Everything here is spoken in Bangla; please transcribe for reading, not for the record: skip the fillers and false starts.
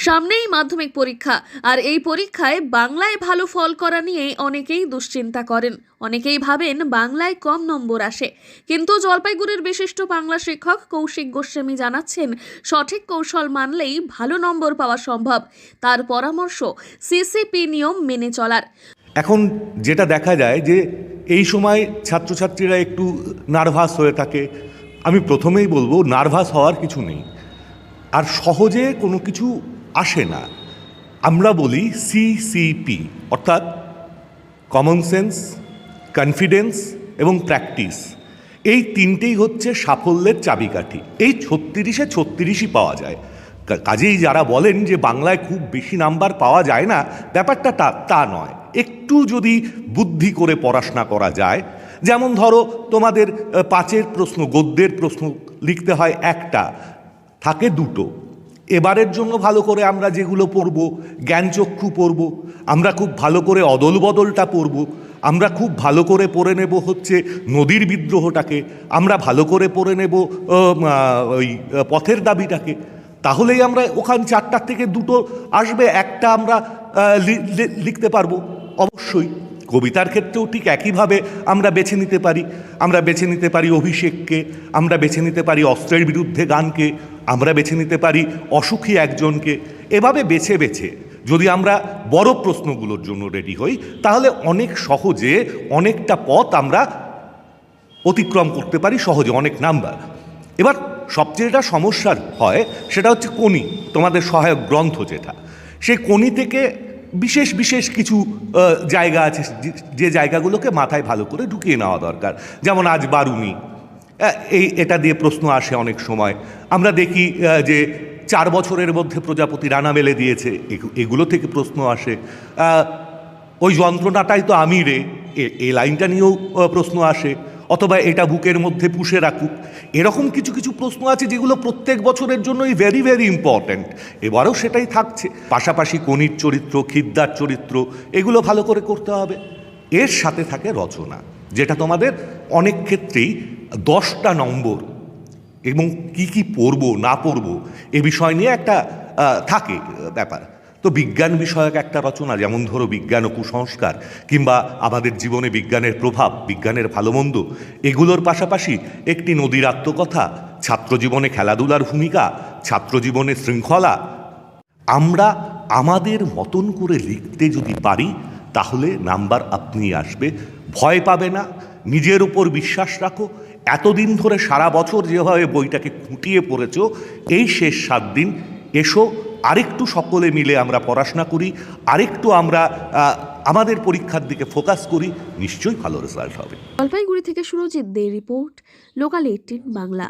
সামনেই মাধ্যমিক পরীক্ষা, আর এই পরীক্ষায় বাংলায় ভালো ফল করা নিয়ে অনেকেই দুশ্চিন্তা করেন। অনেকেই ভাবেন বাংলায় কম নম্বর আসে, কিন্তু জলপাইগুড়ির বিশিষ্ট বাংলা শিক্ষক কৌশিক গোস্বামী জানাচ্ছেন সঠিক কৌশল মানলেই ভালো নম্বর পাওয়া সম্ভব। তার পরামর্শ সিসিপি নিয়ম মেনে চলার। এখন যেটা দেখা যায় যে এই সময় ছাত্রছাত্রীরা একটু নার্ভাস হয়ে থাকে। আমি প্রথমেই বলবো, নার্ভাস হওয়ার কিছু নেই, আর সহজে কোনো কিছু আসে না। আমরা বলি সিসিপি, অর্থাৎ কমন সেন্স, কনফিডেন্স এবং প্র্যাকটিস। এই তিনটেই হচ্ছে সাফল্যের চাবিকাঠি। এই 36-এ 36ই পাওয়া যায়। কাজেই যারা বলেন যে বাংলায় খুব বেশি নাম্বার পাওয়া যায় না, ব্যাপারটা তা নয়। একটু যদি বুদ্ধি করে পড়াশোনা করা যায়, যেমন ধরো তোমাদের 5-এর প্রশ্ন, গদ্যের প্রশ্ন লিখতে হয় 1টা, থাকে 2টো। এবারের জন্য ভালো করে আমরা যেগুলো পড়ব, জ্ঞানচক্ষু পড়ব, আমরা খুব ভালো করে অদল বদলটা পড়ব, আমরা খুব ভালো করে পড়ে নেব হচ্ছে নদীর বিদ্রোহটাকে, আমরা ভালো করে পড়ে নেব ওই পথের দাবিটাকে। তাহলেই আমরা ওখান 4টার থেকে 2টো আসবে, 1টা আমরা লিখতে পারবো। অবশ্যই কবিতার ক্ষেত্রেও ঠিক একইভাবে আমরা বেছে নিতে পারি। আমরা বেছে নিতে পারি অভিষেককে, আমরা বেছে নিতে পারি অস্ত্রের বিরুদ্ধে গানকে, আমরা বেছে নিতে পারি অসুখী একজনকে। এভাবে বেছে বেছে যদি আমরা বড় প্রশ্নগুলোর জন্য রেডি হই, তাহলে অনেক সহজে অনেকটা পথ আমরা অতিক্রম করতে পারি, সহজে অনেক নাম্বার। এবার সবচেয়ে যেটা সমস্যার হয় সেটা হচ্ছে কোনি, তোমাদের সহায়ক গ্রন্থ যেটা, সেই কোনি থেকে বিশেষ বিশেষ কিছু জায়গা আছে, যে জায়গাগুলোকে মাথায় ভালো করে ঢুকিয়ে নেওয়া দরকার। যেমন আজ বারুনি, এটা দিয়ে প্রশ্ন আসে অনেক সময়। আমরা দেখি যে 4 বছরের মধ্যে প্রজাপতি রানা মেলে দিয়েছে, এগুলো থেকে প্রশ্ন আসে। ওই যন্ত্রণাটাই তো আমি রে, এই লাইনটা নিয়েও প্রশ্ন আসে। অথবা এটা বুকের মধ্যে পুষে রাখুক। এরকম কিছু কিছু প্রশ্ন আছে যেগুলো প্রত্যেক বছরের জন্যই ভেরি ভেরি ইম্পর্ট্যান্ট। এবারেও সেটাই থাকছে। পাশাপাশি কনির চরিত্র, খিদ্দার চরিত্র, এগুলো ভালো করে করতে হবে। এর সাথে থাকে রচনা, যেটা তোমাদের অনেক ক্ষেত্রেই 10টা নম্বর, এবং কি কি পড়বো না পড়বো এ বিষয় নিয়ে একটা থাকে ব্যাপার। তো বিজ্ঞান বিষয়ক একটা রচনা, যেমন ধরো বিজ্ঞান ও কুসংস্কার, কিংবা আমাদের জীবনে বিজ্ঞানের প্রভাব, বিজ্ঞানের ভালো মন্দ, এগুলোর পাশাপাশি একটি নদীর আত্মকথা, ছাত্রজীবনে খেলাধুলার ভূমিকা, ছাত্রজীবনে শৃঙ্খলা। আমরা আমাদের মতন করে লিখতে যদি পারি, তাহলে নাম্বার আপনি আসবে। ভয় পাবে না, নিজের উপর বিশ্বাস রাখো। এতদিন ধরে সারা বছর যেভাবে বইটাকে খুঁটিয়ে পড়েছো, এই শেষ 7 দিন এসো, আরেকটু সকলে মিলে আমরা পড়াশোনা করি, আরেকটু আমরা আমাদের পরীক্ষার দিকে ফোকাস করি, নিশ্চয়ই ভালো রেজাল্ট হবে। জলপাইগুড়ি থেকে সুরজিৎ দে রিপোর্ট, লোকাল 18 বাংলা।